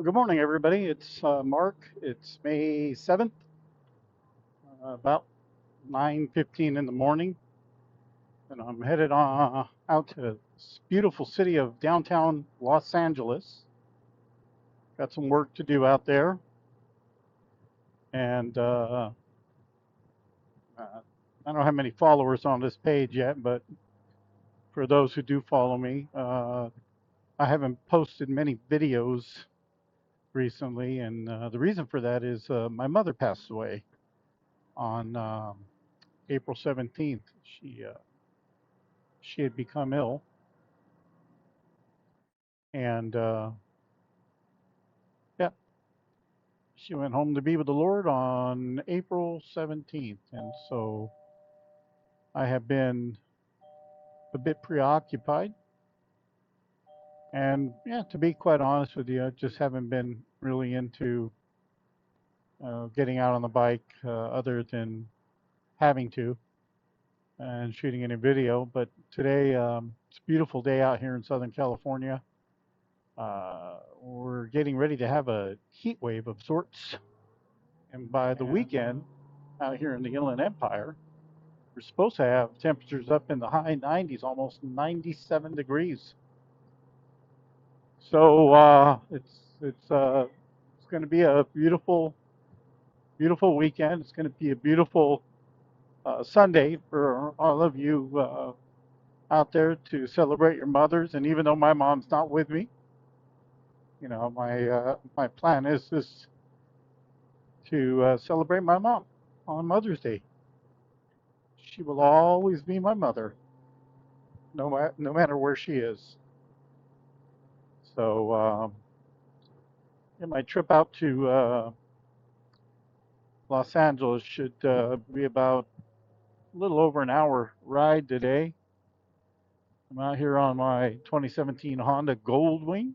Well, good morning, everybody. It's Mark. It's May 7th, about 9:15 in the morning, and I'm headed out to this beautiful city of downtown Los Angeles. Got some work to do out there, and I don't have many followers on this page yet, but for those who do follow me, I haven't posted many videos recently, and the reason for that is my mother passed away on April 17th. She had become ill, and yeah, she went home to be with the Lord on April 17th. And so I have been a bit preoccupied. And yeah, to be quite honest with you, I just haven't been really into getting out on the bike other than having to and shooting any video. But today, it's a beautiful day out here in Southern California. We're getting ready to have a heat wave of sorts. And by the weekend, out here in the Inland Empire, we're supposed to have temperatures up in the high 90s, almost 97 degrees. So it's going to be a beautiful weekend. It's going to be a beautiful Sunday for all of you out there to celebrate your mothers. And even though my mom's not with me, my plan is to celebrate my mom on Mother's Day. She will always be my mother, no matter where she is. So yeah, my trip out to Los Angeles should be about a little over an hour ride today. I'm out here on my 2017 Honda Goldwing,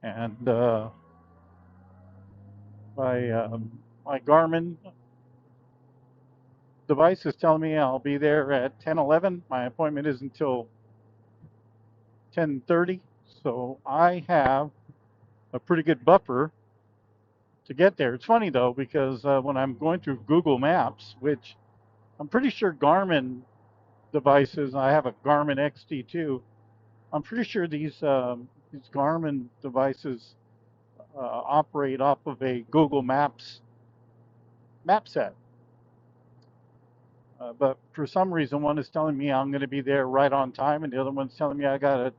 and my Garmin device is telling me I'll be there at 10:11. My appointment is until 10:30, so I have a pretty good buffer to get there. It's funny though because when I'm going through Google Maps, which I'm pretty sure Garmin devices, I have a Garmin XT2. I'm pretty sure these Garmin devices operate off of a Google Maps map set. But for some reason, one is telling me I'm going to be there right on time, and the other one's telling me I got a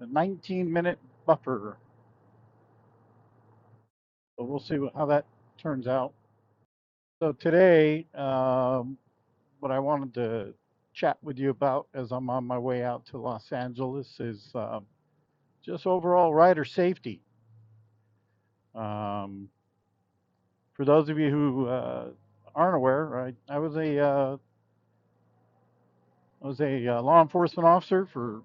19-minute buffer. So we'll see how that turns out. So today, what I wanted to chat with you about as I'm on my way out to Los Angeles is just overall rider safety. Um, for those of you who aren't aware, I was a law enforcement officer for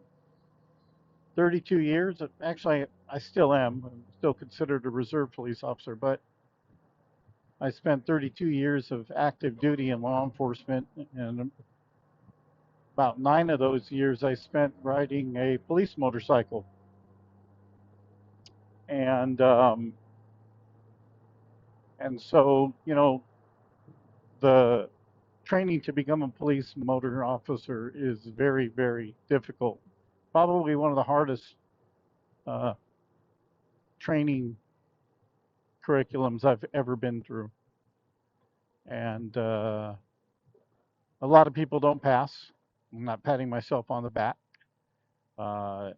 32 years. Actually, I still am. I'm still considered a reserve police officer, but I spent 32 years of active duty in law enforcement, and about 9 of those years I spent riding a police motorcycle. And so the training to become a police motor officer is very, very difficult. Probably one of the hardest uh, training curriculums I've ever been through. And a lot of people don't pass. I'm not patting myself on the back. Uh,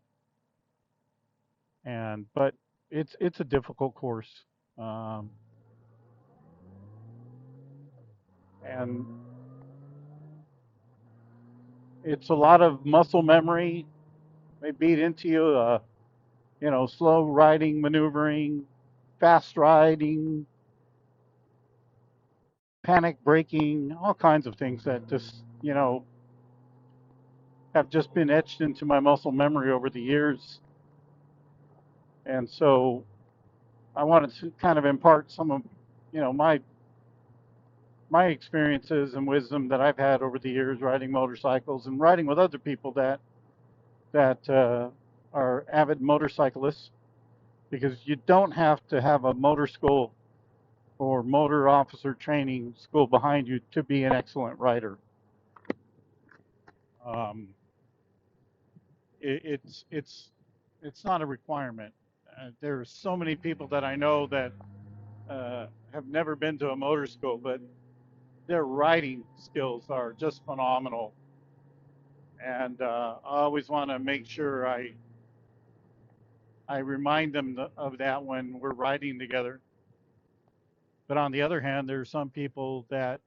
but it's a difficult course. Um, and it's a lot of muscle memory. They beat into you, slow riding, maneuvering, fast riding, panic braking, all kinds of things that just, have just been etched into my muscle memory over the years. And so I wanted to kind of impart some of, my experiences and wisdom that I've had over the years riding motorcycles and riding with other people that are avid motorcyclists. because you don't have to have a motor school or motor officer training school behind you to be an excellent rider. Um, it, it's not a requirement. There are so many people that I know that have never been to a motor school, but their riding skills are just phenomenal. And I always want to make sure I remind them of that when we're riding together. But on the other hand, there are some people that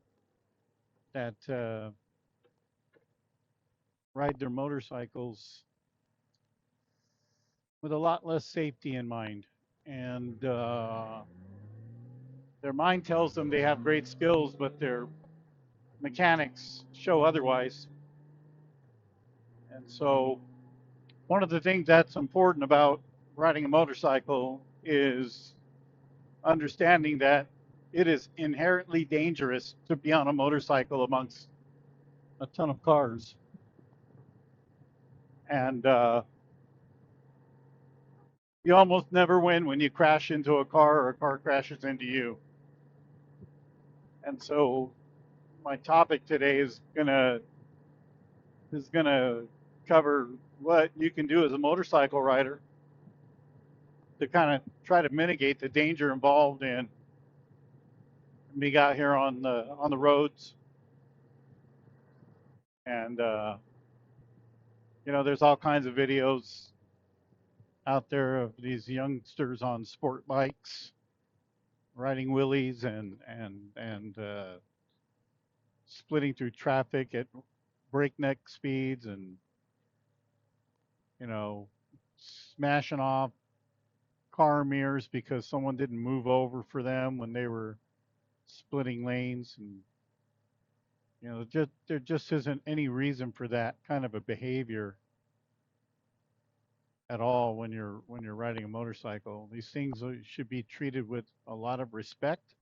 ride their motorcycles with a lot less safety in mind, and their mind tells them they have great skills, but their mechanics show otherwise. And so, one of the things that's important about riding a motorcycle is understanding that it is inherently dangerous to be on a motorcycle amongst a ton of cars. And you almost never win when you crash into a car or a car crashes into you. And so my topic today is gonna cover what you can do as a motorcycle rider to kind of try to mitigate the danger involved in being out here on the roads. And there's all kinds of videos out there of these youngsters on sport bikes riding wheelies and splitting through traffic at breakneck speeds, and you know smashing off car mirrors because someone didn't move over for them when they were splitting lanes. And there just isn't any reason for that kind of a behavior at all when you're riding a motorcycle. These things should be treated with a lot of respect,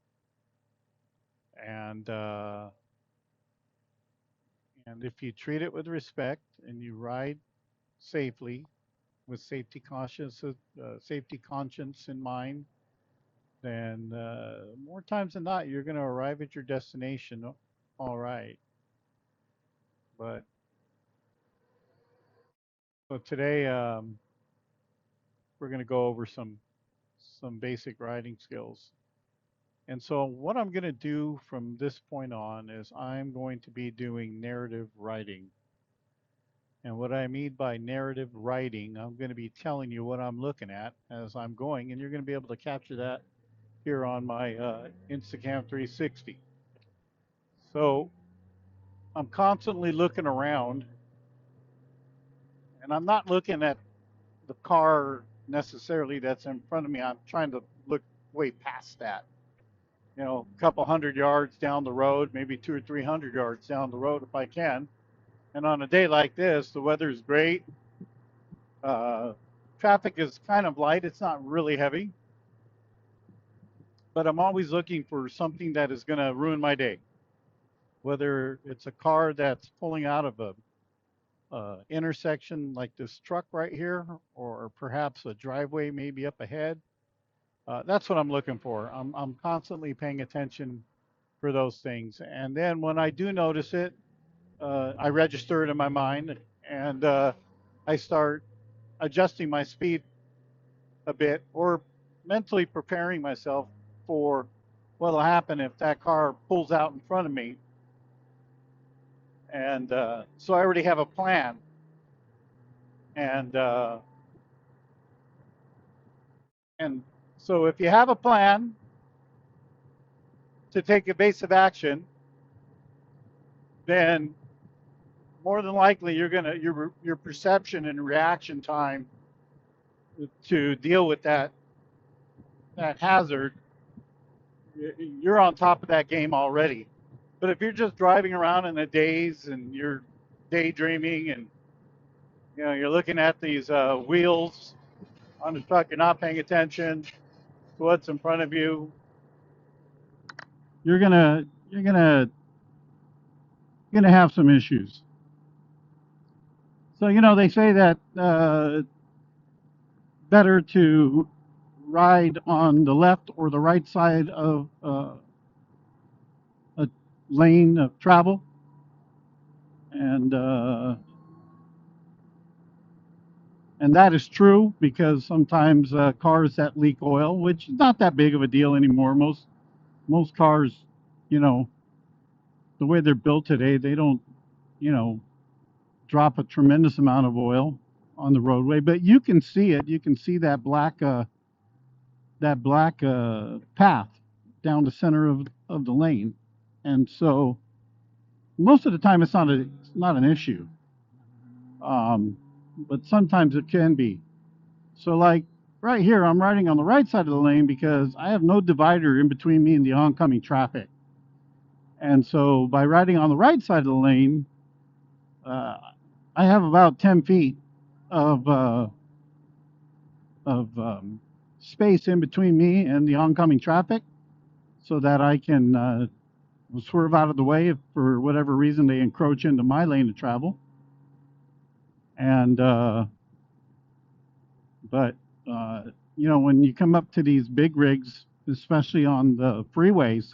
and if you treat it with respect and you ride safely with safety conscience in mind, then more times than not you're going to arrive at your destination all right. But so today we're going to go over some basic riding skills. And so what I'm going to do from this point on is I'm going to be doing narrative writing. And what I mean by narrative writing, I'm going to be telling you what I'm looking at as I'm going, and you're going to be able to capture that here on my Instacam 360. So I'm constantly looking around, and I'm not looking at the car necessarily that's in front of me. I'm trying to look way past that. A couple hundred yards down the road, maybe 200 or 300 yards down the road if I can. And on a day like this, the weather is great. Uh, Traffic is kind of light. It's not really heavy, but I'm always looking for something that is going to ruin my day. Whether it's a car that's pulling out of a intersection like this truck right here, or perhaps a driveway maybe up ahead. That's what I'm looking for. I'm constantly paying attention for those things. And then when I do notice it, I register it in my mind, and I start adjusting my speed a bit, or mentally preparing myself for what will happen if that car pulls out in front of me. And so I already have a plan. And and so if you have a plan to take evasive action, then more than likely your perception and reaction time to deal with that hazard, you're on top of that game already. But if you're just driving around in a daze and you're daydreaming, and you're looking at these wheels on the truck, you're not paying attention to what's in front of you, you're gonna have some issues. So they say that better to ride on the left or the right side of a lane of travel, and that is true because sometimes cars that leak oil, which is not that big of a deal anymore. Most cars, you know, the way they're built today, they don't, you know, drop a tremendous amount of oil on the roadway, but you can see it. You can see that black path down the center of the lane, and so most of the time it's not an issue, but sometimes it can be. So like right here, I'm riding on the right side of the lane because I have no divider in between me and the oncoming traffic, and so by riding on the right side of the lane, uh, I have about 10 feet of space in between me and the oncoming traffic, so that I can swerve out of the way if for whatever reason they encroach into my lane of travel. And but you know, when you come up to these big rigs, especially on the freeways,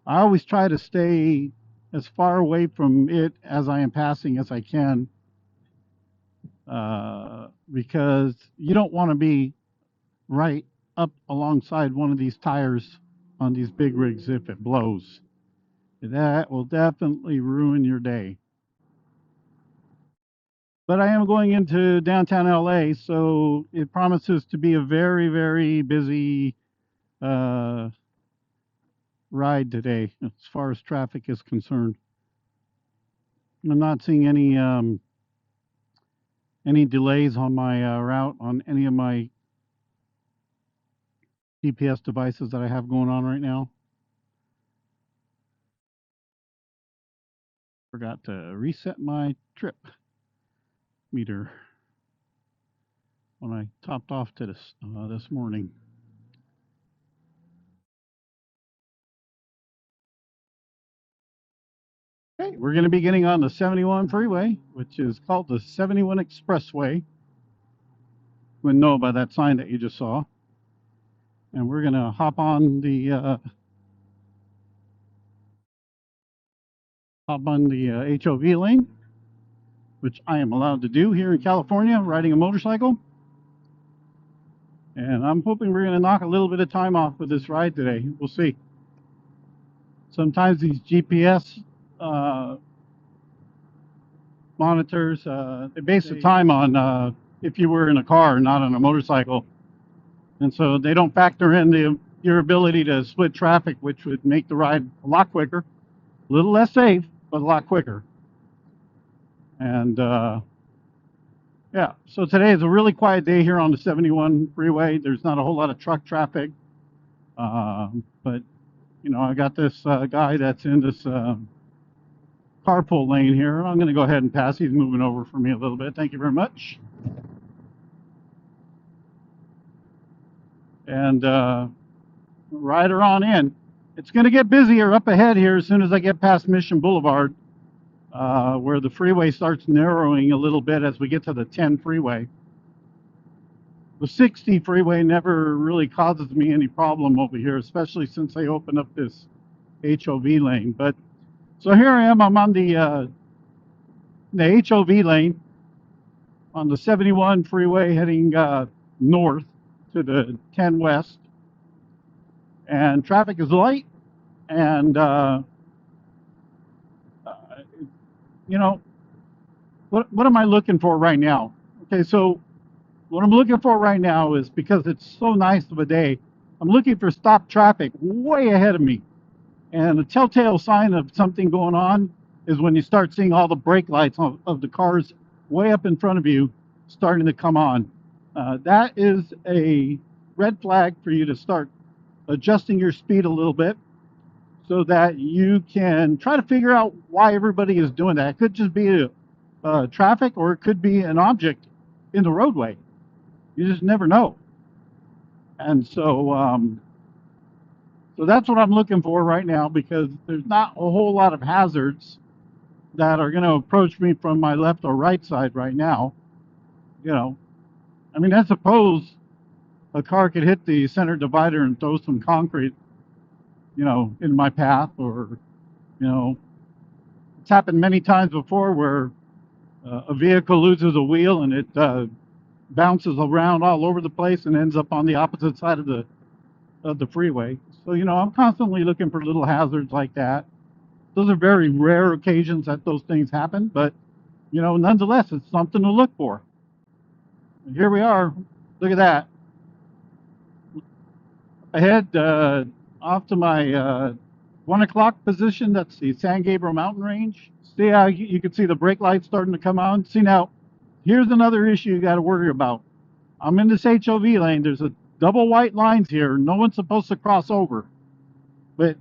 I always try to stay as far away from it as I am passing as I can, because you don't want to be right up alongside one of these tires on these big rigs if it blows. That will definitely ruin your day. But I am going into downtown LA, so it promises to be a very, very busy uh, ride today as far as traffic is concerned. I'm not seeing any delays on my route on any of my GPS devices that I have going on right now. Forgot to reset my trip meter when I topped off to this morning. Okay, we're going to be getting on the 71 freeway, which is called the 71 Expressway. Wouldn't know by that sign that you just saw. And we're going to hop on the HOV lane, which I am allowed to do here in California, riding a motorcycle. And I'm hoping we're going to knock a little bit of time off with this ride today. We'll see. Sometimes these GPS monitors, they base the time on if you were in a car, not on a motorcycle. And so they don't factor in your ability to split traffic, which would make the ride a lot quicker, a little less safe, but a lot quicker. And yeah, so today is a really quiet day here on the 71 freeway. There's not a whole lot of truck traffic, but you know, I got this guy that's in this carpool lane here. I'm going to go ahead and pass. He's moving over for me a little bit. Thank you very much. And ride her on in. It's going to get busier up ahead here as soon as I get past Mission Boulevard, where the freeway starts narrowing a little bit as we get to the 10 freeway. The 60 freeway never really causes me any problem over here, especially since they opened up this HOV lane. But so here I am. I'm on the HOV lane on the 71 freeway heading north to the 10 west, and traffic is light. And you know, what am I looking for right now? Okay, so what I'm looking for right now is, because it's so nice of a day, I'm looking for stop traffic way ahead of me. And a telltale sign of something going on is when you start seeing all the brake lights of the cars way up in front of you starting to come on. That is a red flag for you to start adjusting your speed a little bit, so that you can try to figure out why everybody is doing that. It could just be traffic, or it could be an object in the roadway. You just never know. And so so that's what I'm looking for right now, because there's not a whole lot of hazards that are going to approach me from my left or right side right now. You know, I mean, I suppose a car could hit the center divider and throw some concrete, in my path, or you know, it's happened many times before where a vehicle loses a wheel and it bounces around all over the place and ends up on the opposite side of the freeway. So I'm constantly looking for little hazards like that. Those are very rare occasions that those things happen, but nonetheless, it's something to look for. And here we are. Look at that. Ahead, off to my 1 o'clock position. That's the San Gabriel Mountain Range. See how you can see the brake lights starting to come on. See now, here's another issue you got to worry about. I'm in this HOV lane. There's a double white lines here. No one's supposed to cross over, but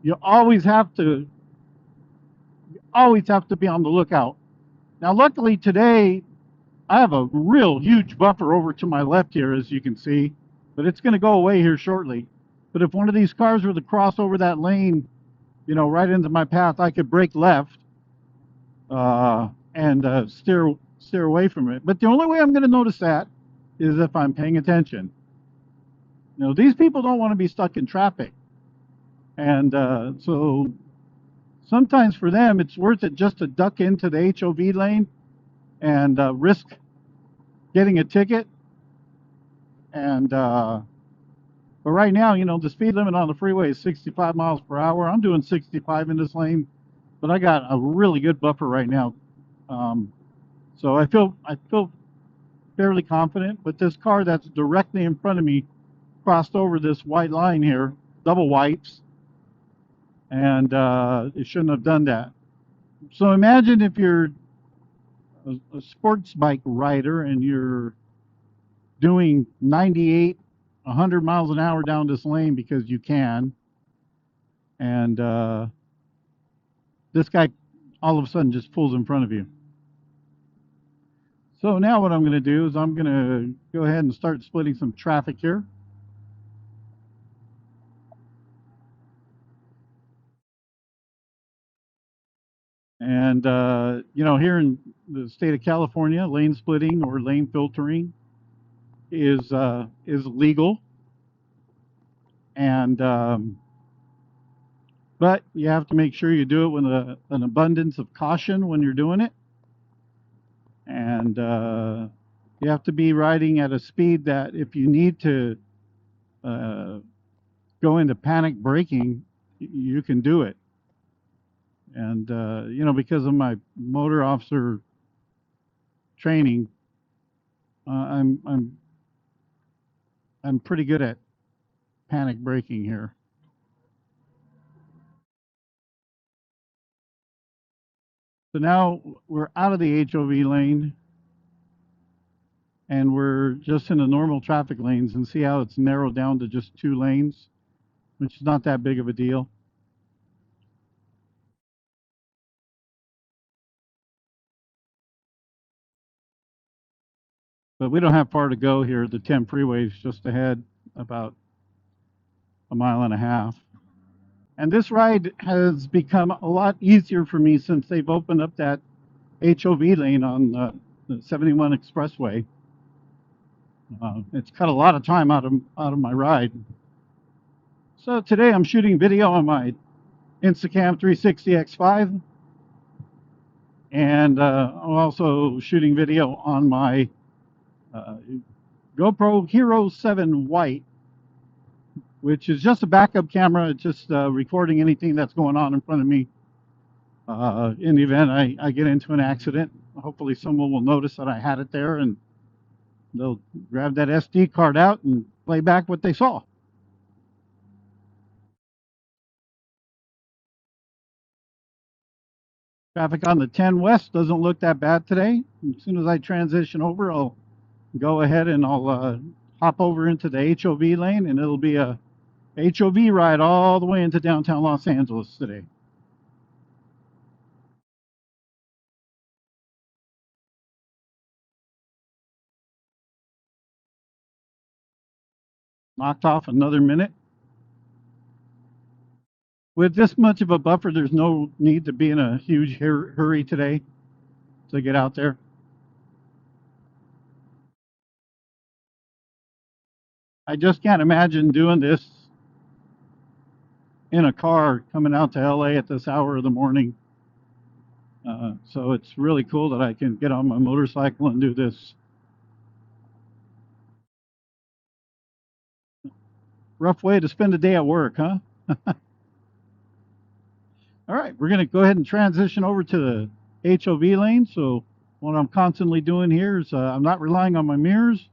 you always have to be on the lookout. Now, luckily today, I have a real huge buffer over to my left here, as you can see, but it's going to go away here shortly. But if one of these cars were to cross over that lane, right into my path, I could brake left and steer away from it. But the only way I'm going to notice that is if I'm paying attention. These people don't want to be stuck in traffic, and so sometimes for them it's worth it just to duck into the HOV lane and risk getting a ticket. And but right now, the speed limit on the freeway is 65 miles per hour. I'm doing 65 in this lane, but I got a really good buffer right now. So I feel fairly confident. But this car that's directly in front of me crossed over this white line here, double whites, and it shouldn't have done that. So imagine if you're a sports bike rider and you're doing 98, 100 miles an hour down this lane because you can, and this guy all of a sudden just pulls in front of you. So now what I'm going to do is I'm going to go ahead and start splitting some traffic here. And here in the state of California, lane splitting or lane filtering is legal, and but you have to make sure you do it with an abundance of caution when you're doing it, and you have to be riding at a speed that if you need to go into panic braking, you can do it. And because of my motor officer training, I'm pretty good at panic braking here. So now we're out of the HOV lane and we're just in the normal traffic lanes, and see how it's narrowed down to just 2 lanes, which is not that big of a deal. But we don't have far to go here. The 10 freeway is just ahead, about a mile and a half. And this ride has become a lot easier for me since they've opened up that HOV lane on the 71 Expressway. It's cut a lot of time out of my ride. So today I'm shooting video on my Instacam 360X5, and I'm also shooting video on my GoPro Hero 7 White, which is just a backup camera. It's just recording anything that's going on in front of me. In the event I get into an accident, hopefully someone will notice that I had it there and they'll grab that SD card out and play back what they saw. Traffic on the 10 West doesn't look that bad today. As soon as I transition over, I'll go ahead and I'll hop over into the HOV lane, and it'll be a HOV ride all the way into downtown Los Angeles today. Knocked off another minute. With this much of a buffer, there's no need to be in a huge hurry today to get out there. I just can't imagine doing this in a car coming out to LA at this hour of the morning. So it's really cool that I can get on my motorcycle and do this. Rough way to spend a day at work, huh? All right, we're going to go ahead and transition over to the HOV lane. So what I'm constantly doing here is I'm not relying on my mirrors.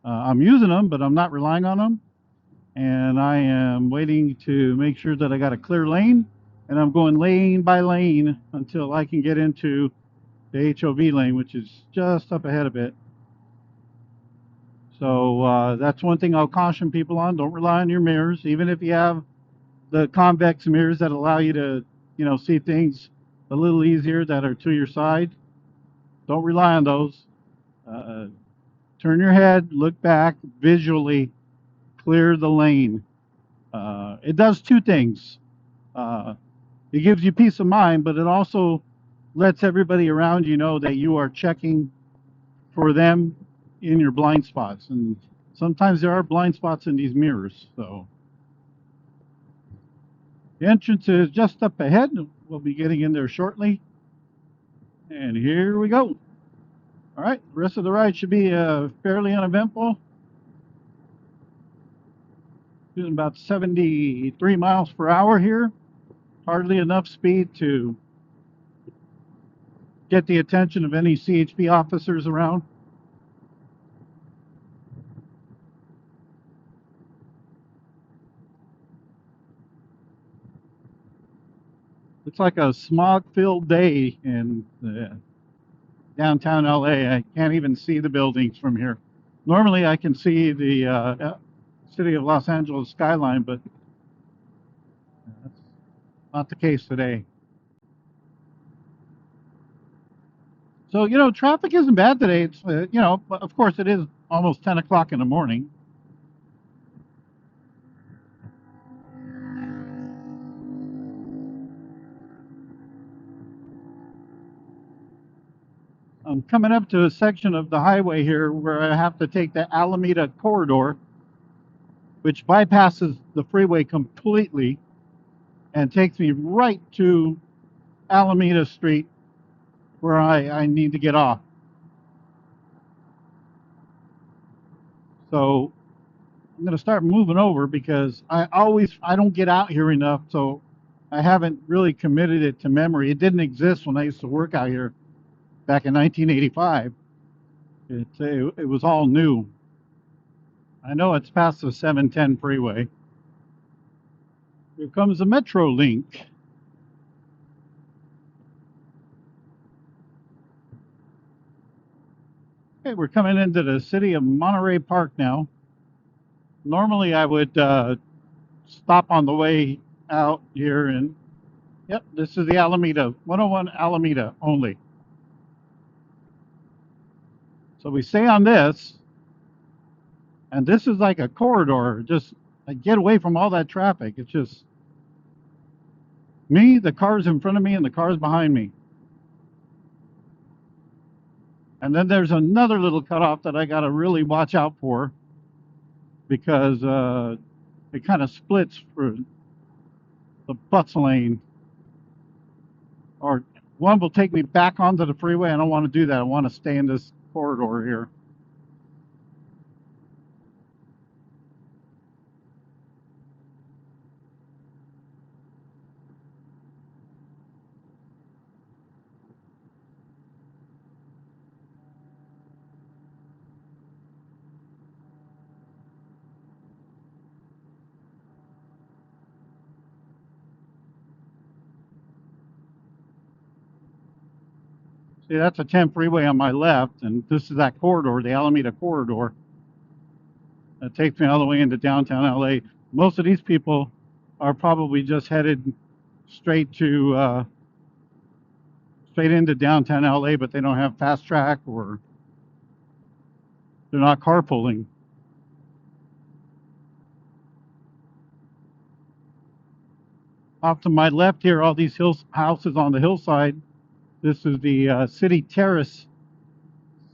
I'm using them, but I'm not relying on them. And I am waiting to make sure that I got a clear lane. And I'm going lane by lane until I can get into the HOV lane, which is just up ahead a bit. So that's one thing I'll caution people on. Don't rely on your mirrors, even if you have the convex mirrors that allow you to, see things a little easier that are to your side. Don't rely on those. Uh, Turn your head, look back, visually clear the lane. It does two things. Uh, it gives you peace of mind, but it also lets everybody around you know that you are checking for them in your blind spots. And sometimes there are blind spots in these mirrors. So the entrance is just up ahead. We'll be getting in there shortly. And here we go. All right, the rest of the ride should be fairly uneventful. Doing about 73 miles per hour here. Hardly enough speed to get the attention of any CHP officers around. It's like a smog-filled day in downtown LA. I can't even see the buildings from here. Normally I can see the city of Los Angeles skyline, but that's not the case today. So, traffic isn't bad today. It's, of course it is almost 10 o'clock in the morning. I'm coming up to a section of the highway here where I have to take the Alameda corridor, which bypasses the freeway completely and takes me right to Alameda Street where I need to get off. So I'm going to start moving over because I don't get out here enough, so I haven't really committed it to memory. It didn't exist when I used to work out here back in 1985. It was all new. I know it's past the 710 freeway. Here comes the Metro Link. Okay, we're coming into the city of Monterey Park now. Normally I would stop on the way out here and, yep, this is the Alameda, 101 Alameda only. So we stay on this, and this is like a corridor. Just I get away from all that traffic. It's just me, the cars in front of me, and the cars behind me. And then there's another little cutoff that I got to really watch out for because it kind of splits for the bus lane. Or one will take me back onto the freeway. I don't want to do that. I want to stay in this corridor here. See, that's a 10 freeway on my left, and this is that corridor, the Alameda corridor. That takes me all the way into downtown LA. Most of these people are probably just headed straight to straight into downtown LA, but they don't have fast track or they're not carpooling. Off to my left here, all these houses on the hillside. This is the City Terrace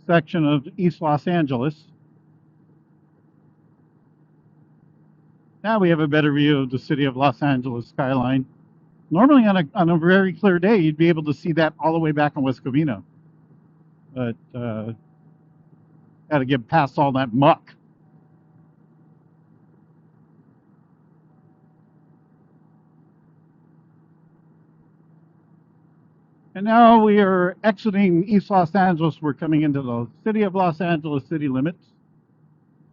section of East Los Angeles. Now we have a better view of the city of Los Angeles skyline. Normally, on a very clear day, you'd be able to see that all the way back on West Covina, but got to get past all that muck. And now we are exiting East Los Angeles. We're coming into the city of Los Angeles city limits.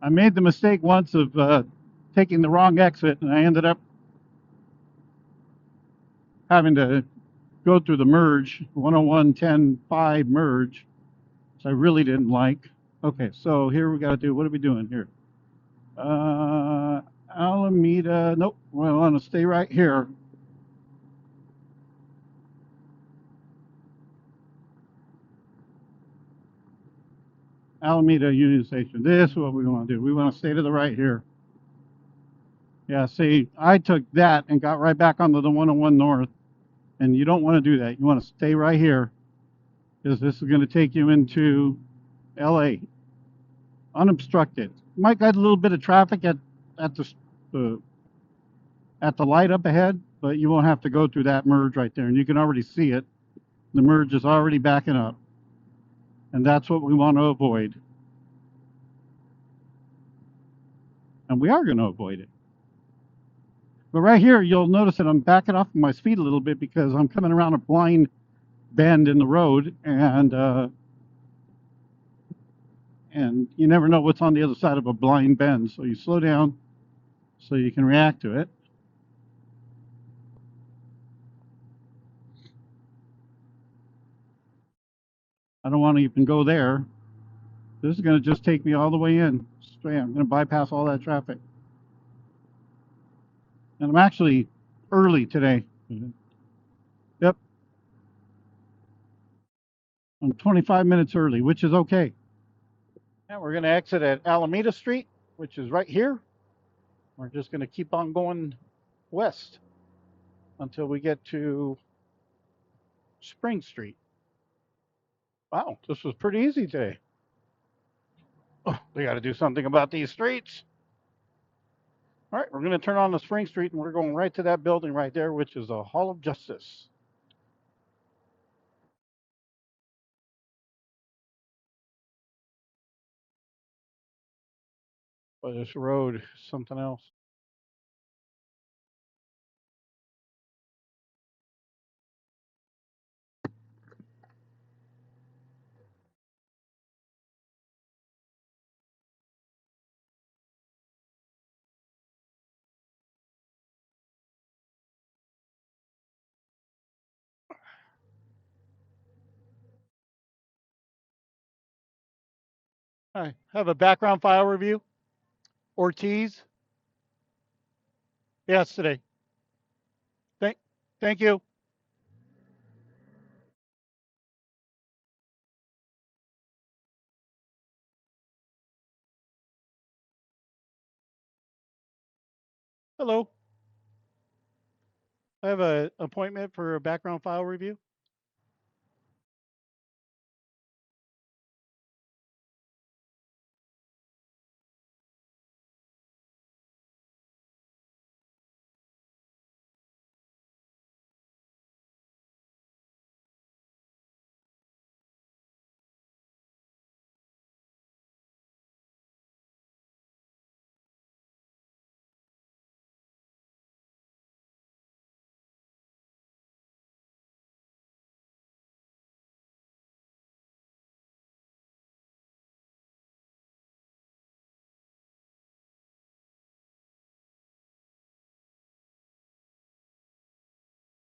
I made the mistake once of taking the wrong exit, and I ended up having to go through the merge, 101.10.5 merge, which I really didn't like. Okay, so here we got to do, what are we doing here? Alameda, nope, we want to stay right here. Alameda Union Station. This is what we want to do. We want to stay to the right here. Yeah, see, I took that and got right back onto the 101 North, and you don't want to do that. You want to stay right here because this is going to take you into LA unobstructed. Might got a little bit of traffic at the uh, at the light up ahead, but you won't have to go through that merge right there, and you can already see it. The merge is already backing up, and that's what we want to avoid. And we are going to avoid it. But right here, you'll notice that I'm backing off my speed a little bit because I'm coming around a blind bend in the road, and you never know what's on the other side of a blind bend. So you slow down so you can react to it. I don't want to even go there. This is going to just take me all the way in. Straight. I'm going to bypass all that traffic. And I'm actually early today. Yep, I'm 25 minutes early, which is okay. Now we're going to exit at Alameda Street, which is right here. We're just going to keep on going west until we get to Spring Street. Wow, this was pretty easy today. Oh, we got to do something about these streets. All right, we're going to turn on the Spring Street and we're going right to that building right there, which is the Hall of Justice. But this road is something else. I have a background file review. Ortiz. Yes, today. Thank, thank you. Hello. I have an appointment for a background file review.